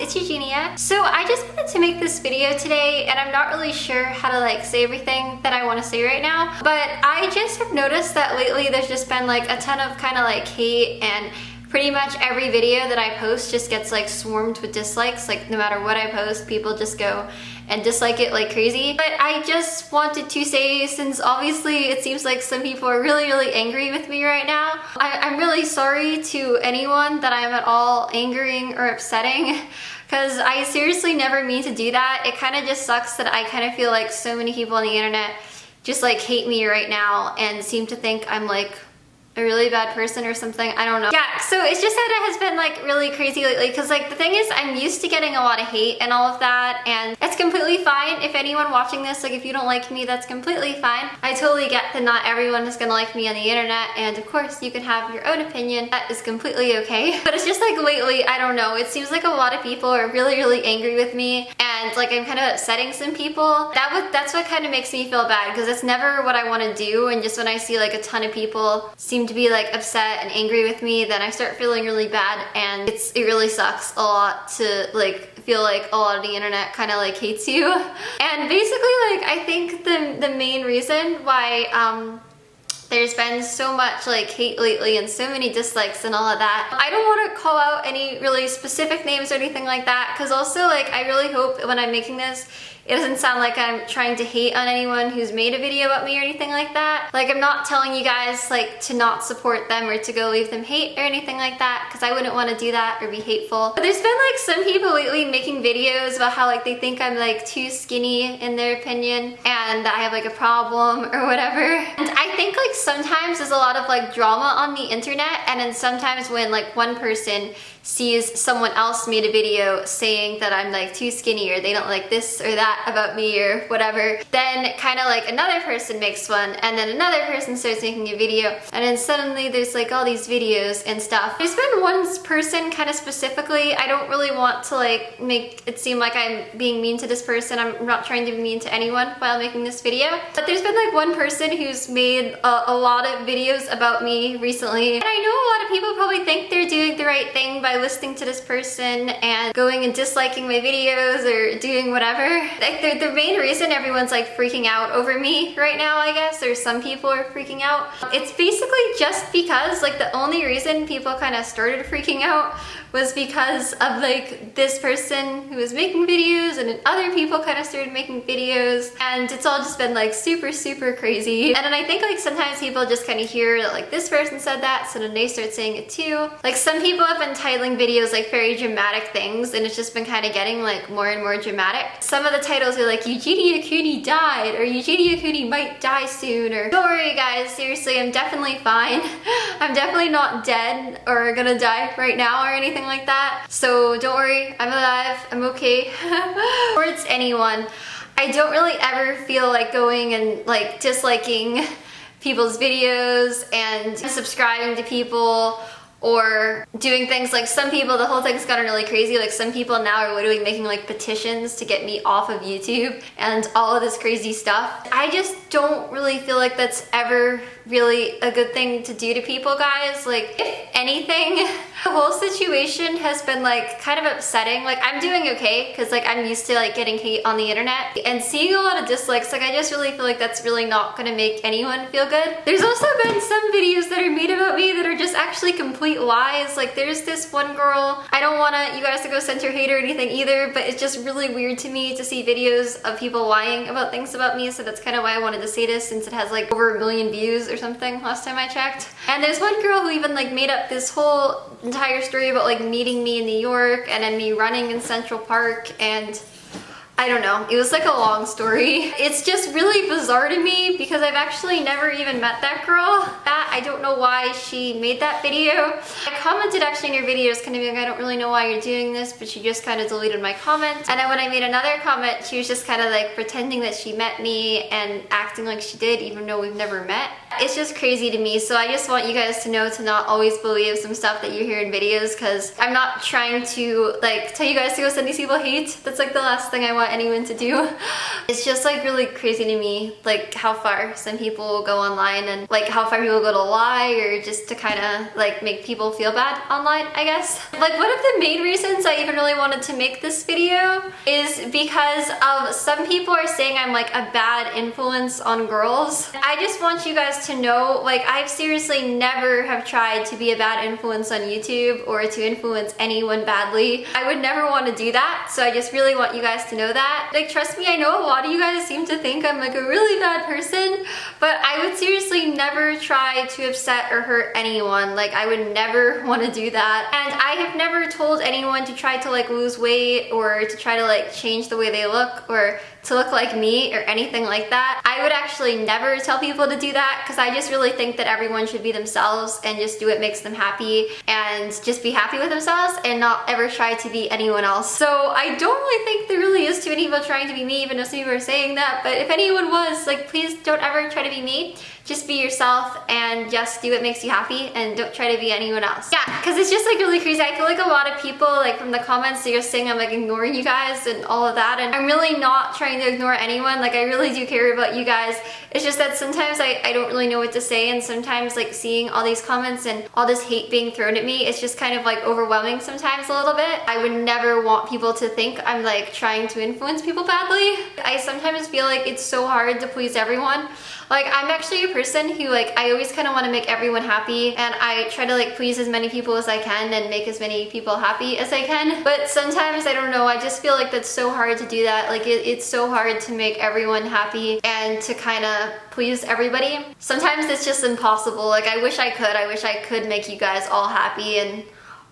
it's Eugenia. So I just wanted to make this video today, and I'm not really sure how to like say everything that I want to say right now, but I just have noticed that lately there's just been like a ton of kind of like hate, and pretty much every video that I post just gets like swarmed with dislikes. Like no matter what I post, people just go and dislike it like crazy. But I just wanted to say, since obviously it seems like some people are really angry with me right now, I'm really sorry to anyone that I'm at all angering or upsetting, because I seriously never mean to do that. It kind of just sucks that I kind of feel like so many people on the internet just like hate me right now and seem to think I'm like a really bad person or something. I don't know. Yeah, so it's just that it has been like really crazy lately, because like the thing is, I'm used to getting a lot of hate and all of that, and it's completely fine. If anyone watching this, like if you don't like me, that's completely fine. I totally get that not everyone is gonna like me on the internet, and of course you can have your own opinion. That is completely okay. But it's just like lately, I don't know, it seems like a lot of people are really angry with me, and like I'm kind of upsetting some people. That's what kind of makes me feel bad, because it's never what I want to do, and just when I see like a ton of people seem to be like upset and angry with me, then I start feeling really bad, and it really sucks a lot to like feel like a lot of the internet kind of like hates you. And basically, like I think the main reason why there's been so much like hate lately and so many dislikes and all of that, I don't want to call out any really specific names or anything like that, because also like I really hope when I'm making this, it doesn't sound like I'm trying to hate on anyone who's made a video about me or anything like that. Like I'm not telling you guys like to not support them or to go leave them hate or anything like that, because I wouldn't want to do that or be hateful. But there's been like some people lately making videos about how like they think I'm like too skinny in their opinion, and that I have like a problem or whatever. And I think like sometimes there's a lot of like drama on the internet, and then sometimes when like one person sees someone else made a video saying that I'm like too skinny or they don't like this or that about me or whatever, then kind of like another person makes one, and then another person starts making a video, and then suddenly there's like all these videos and stuff. There's been one person kind of specifically, I don't really want to like make it seem like I'm being mean to this person. I'm not trying to be mean to anyone while making this video, but there's been like one person who's made a lot of videos about me recently, and I know a lot of people probably think they're doing the right thing by listening to this person and going and disliking my videos or doing whatever. Like the main reason everyone's like freaking out over me right now, I guess, or some people are freaking out, it's basically just because like the only reason people kind of started freaking out was because of like this person who was making videos, and then other people kind of started making videos, and it's all just been like super crazy. And then I think like sometimes people just kind of hear that like this person said that, so then they start saying it too. Like some people have been titling videos like very dramatic things, and it's just been kind of getting like more and more dramatic. Some of the titles are like Eugenia Cooney died, or Eugenia Cooney might die soon, or don't worry guys, seriously, I'm definitely fine. I'm definitely not dead or gonna die right now or anything like that, so don't worry, I'm alive, I'm okay. Towards anyone, I don't really ever feel like going and like disliking people's videos and subscribing to people or doing things. Like some people, the whole thing's gotten really crazy. Like some people now are literally making like petitions to get me off of YouTube and all of this crazy stuff. I just don't really feel like that's ever really a good thing to do to people, guys. Like if anything, the whole situation has been like kind of upsetting. Like I'm doing okay, because like I'm used to like getting hate on the internet, and seeing a lot of dislikes, like I just really feel like that's really not gonna make anyone feel good. There's also been some videos that are made about me that are just actually complete lies. Like there's this one girl, I don't want you guys to go send her hate or anything either, but it's just really weird to me to see videos of people lying about things about me, so that's kind of why I wanted to say this, since it has like over 1 million views or something last time I checked. And there's one girl who even like made up this whole entire story about like meeting me in New York and then me running in Central Park, and I don't know, it was like a long story. It's just really bizarre to me, because I've actually never even met that girl. I don't know why she made that video. I commented actually in her videos kind of being like, I don't really know why you're doing this, but she just kind of deleted my comment. And then when I made another comment, she was just kind of like pretending that she met me and acting like she did, even though we've never met. It's just crazy to me, so I just want you guys to know to not always believe some stuff that you hear in videos, because I'm not trying to like tell you guys to go send these people hate. That's like the last thing I want anyone to do. It's just like really crazy to me, like how far some people will go online, and like how far people go to little lie or just to kind of like make people feel bad online, I guess. Like one of the main reasons I even really wanted to make this video is because of some people are saying I'm like a bad influence on girls. I just want you guys to know, like, I've seriously never have tried to be a bad influence on YouTube or to influence anyone badly. I would never want to do that, so I just really want you guys to know that. Like, trust me, I know a lot of you guys seem to think I'm like a really bad person, but I would seriously never try to upset or hurt anyone. Like, I would never want to do that. And I have never told anyone to try to like lose weight or to try to like change the way they look or to look like me or anything like that. I would actually never tell people to do that because I just really think that everyone should be themselves and just do what makes them happy and just be happy with themselves and not ever try to be anyone else. So I don't really think there really is too many people trying to be me, even though some people are saying that, but if anyone was, like, please don't ever try to be me. Just be yourself and just do what makes you happy and don't try to be anyone else. Yeah, because it's just like really crazy. I feel like a lot of people, like from the comments, they're saying I'm like ignoring you guys and all of that, and I'm really not trying to ignore anyone. Like, I really do care about you guys. It's just that sometimes I don't really know what to say, and sometimes like seeing all these comments and all this hate being thrown at me, it's just kind of like overwhelming sometimes a little bit. I would never want people to think I'm like trying to influence people badly. I sometimes feel like it's so hard to please everyone. Like, I'm actually a person who, like, I always kind of want to make everyone happy, and I try to like please as many people as I can and make as many people happy as I can. But sometimes, I don't know, I just feel like that's so hard to do that. Like, it's so hard to make everyone happy and to kind of please everybody. Sometimes it's just impossible. Like, I wish I could make you guys all happy and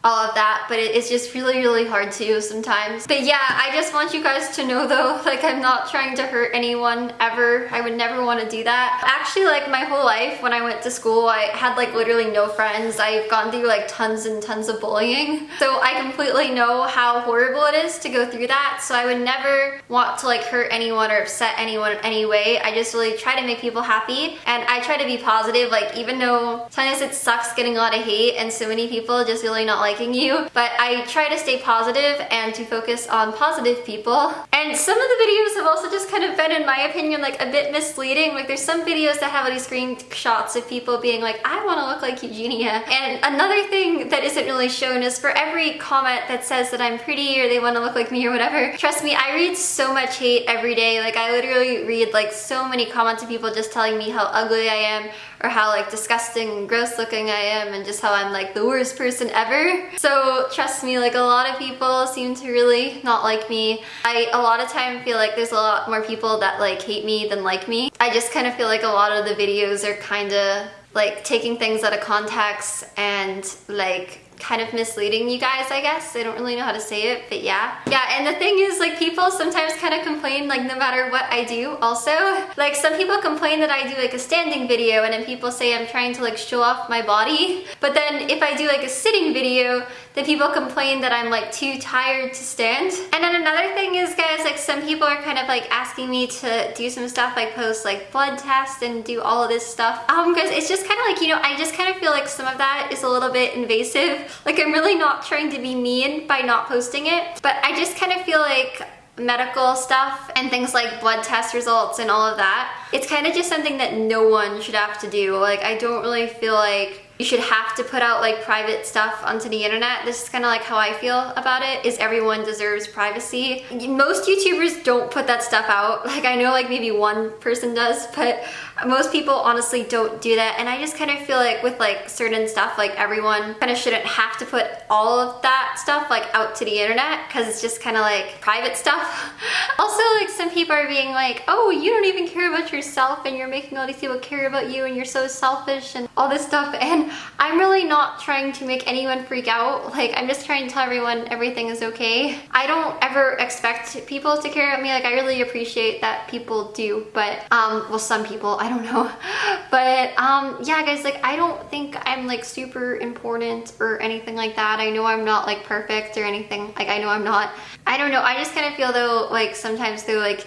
all of that, but it's just really hard to sometimes. But yeah, I just want you guys to know though, like, I'm not trying to hurt anyone ever. I would never want to do that. Actually, like, my whole life when I went to school, I had like literally no friends. I've gone through like tons and tons of bullying, so I completely know how horrible it is to go through that. So I would never want to like hurt anyone or upset anyone in any way. I just really try to make people happy, and I try to be positive. Like, even though sometimes it sucks getting a lot of hate and so many people just really not liking you, but I try to stay positive and to focus on positive people. And some of the videos have also just kind of been, in my opinion, like a bit misleading. Like, there's some videos that have all these screenshots of people being like, I want to look like Eugenia. And another thing that isn't really shown is for every comment that says that I'm pretty or they want to look like me or whatever, trust me, I read so much hate every day. Like, I literally read like so many comments of people just telling me how ugly I am or how like disgusting and gross looking I am and just how I'm like the worst person ever. So trust me, like, a lot of people seem to really not like me. I a lot of time feel like there's a lot more people that like hate me than like me. I just kind of feel like a lot of the videos are kind of like taking things out of context and like kind of misleading you guys, I guess. I don't really know how to say it, but yeah. Yeah, and the thing is, like, people sometimes kind of complain, like, no matter what I do also. Like, some people complain that I do, like, a standing video, and then people say I'm trying to, like, show off my body. But then if I do, like, a sitting video, then people complain that I'm, like, too tired to stand. And then another thing is, guys, like, some people are kind of, like, asking me to do some stuff, like, post, like, blood tests and do all of this stuff. Because it's just kind of, like, you know, I just kind of feel like some of that is a little bit invasive. Like, I'm really not trying to be mean by not posting it, but I just kind of feel like medical stuff and things like blood test results and all of that, it's kind of just something that no one should have to do. Like, I don't really feel like you should have to put out like private stuff onto the internet. This is kind of like how I feel about it, is everyone deserves privacy. Most YouTubers don't put that stuff out. Like, I know like maybe one person does, but most people honestly don't do that. And I just kind of feel like with like certain stuff, like everyone kind of shouldn't have to put all of that stuff like out to the internet, because it's just kind of like private stuff. Also, like, some people are being like, oh, you don't even care about yourself and you're making all these people care about you and you're so selfish and all this stuff. And I'm really not trying to make anyone freak out. Like, I'm just trying to tell everyone everything is okay. I don't ever expect people to care about me. Like, I really appreciate that people do, but well, some people, I don't know. But yeah, guys, like, I don't think I'm like super important or anything like that. I know I'm not like perfect or anything. Like, I know I'm not. I don't know. I just kind of feel though, like, sometimes though, like,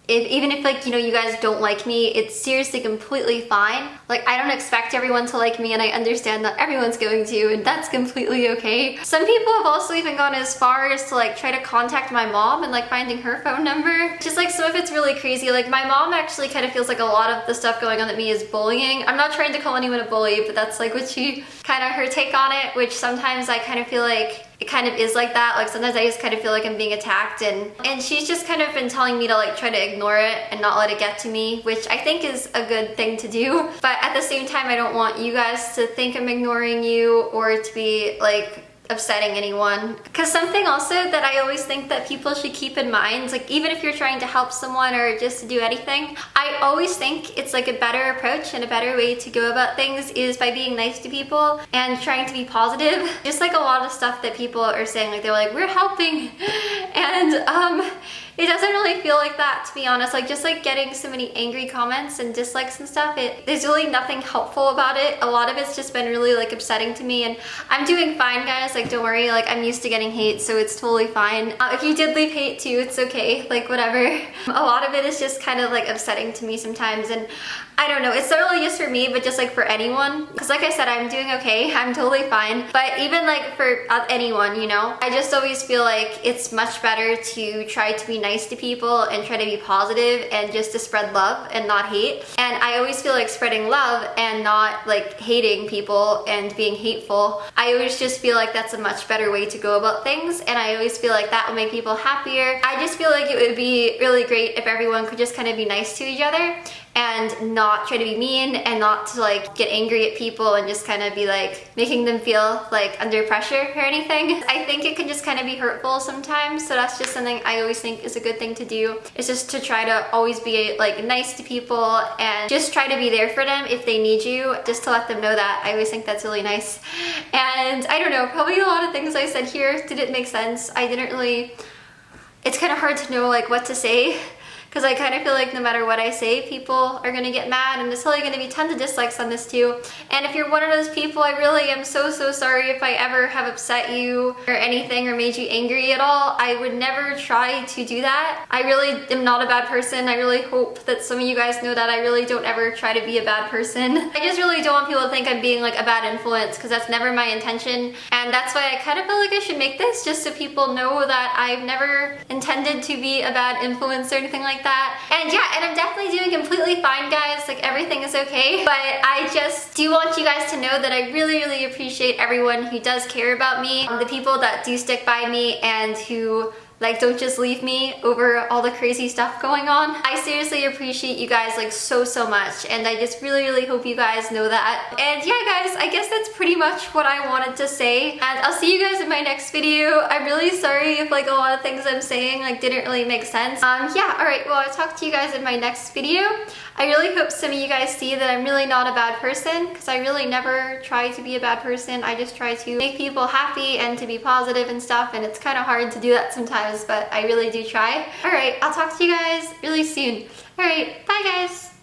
even if like, you know, you guys don't like me, it's seriously completely fine. Like, I don't expect everyone to like me, and I understand that everyone's going to, and that's completely okay. Some people have also even gone as far as to like try to contact my mom and like finding her phone number. Just like some of it's really crazy. Like my mom actually kind of feels like a lot of the stuff going on with me is bullying. I'm not trying to call anyone a bully, but that's like what she kind of her take on it, which sometimes I kind of feel like it kind of is like that. Like sometimes I just kind of feel like I'm being attacked, and she's just kind of been telling me to like try to ignore it and not let it get to me, which I think is a good thing to do. But at the same time, I don't want you guys to think I'm ignoring you or to be like upsetting anyone. Because something also that I always think that people should keep in mind, like even if you're trying to help someone or just to do anything, I always think it's like a better approach and a better way to go about things is by being nice to people and trying to be positive. Just like a lot of stuff that people are saying, like they're like, we're helping, and it doesn't really feel like that, to be honest. Like just like getting so many angry comments and dislikes and stuff, there's really nothing helpful about it. A lot of it's just been really like upsetting to me, and I'm doing fine, guys. Like don't worry, like I'm used to getting hate, so it's totally fine. If you did leave hate too, it's okay, like whatever. A lot of it is just kind of like upsetting to me sometimes, and I don't know, it's not really just for me, but just like for anyone. Because like I said, I'm doing okay, I'm totally fine. But even like for anyone, you know, I just always feel like it's much better to try to be nice to people and try to be positive and just to spread love and not hate. And I always feel like spreading love and not like hating people and being hateful, I always just feel like that's a much better way to go about things, and I always feel like that will make people happier. I just feel like it would be really great if everyone could just kind of be nice to each other and not try to be mean and not to like get angry at people and just kind of be like making them feel like under pressure or anything. I think it can just kind of be hurtful sometimes, so that's just something I always think is a good thing to do. It's just to try to always be like nice to people and just try to be there for them if they need you, just to let them know that. I always think that's really nice. And I don't know, probably a lot of things I said here didn't make sense. I didn't really, it's kind of hard to know like what to say, because I kind of feel like no matter what I say, people are gonna get mad, and there's probably gonna be tons of dislikes on this too. And if you're one of those people, I really am so sorry if I ever have upset you or anything or made you angry at all. I would never try to do that. I really am not a bad person. I really hope that some of you guys know that I really don't ever try to be a bad person. I just really don't want people to think I'm being like a bad influence, because that's never my intention. And that's why I kind of feel like I should make this, just so people know that I've never intended to be a bad influence or anything like that. And yeah, and I'm definitely doing completely fine, guys. Like everything is okay. But I just do want you guys to know that I really appreciate everyone who does care about me, the people that do stick by me and who like don't just leave me over all the crazy stuff going on. I seriously appreciate you guys like so much, and I just really hope you guys know that. And yeah, guys, I guess that's pretty much what I wanted to say, and I'll see you guys in my next video. I'm really sorry if like a lot of things I'm saying like didn't really make sense. Yeah, alright, well I'll talk to you guys in my next video. I really hope some of you guys see that I'm really not a bad person, because I really never try to be a bad person. I just try to make people happy and to be positive and stuff, and it's kind of hard to do that sometimes, but I really do try. Alright, I'll talk to you guys really soon. Alright, bye guys!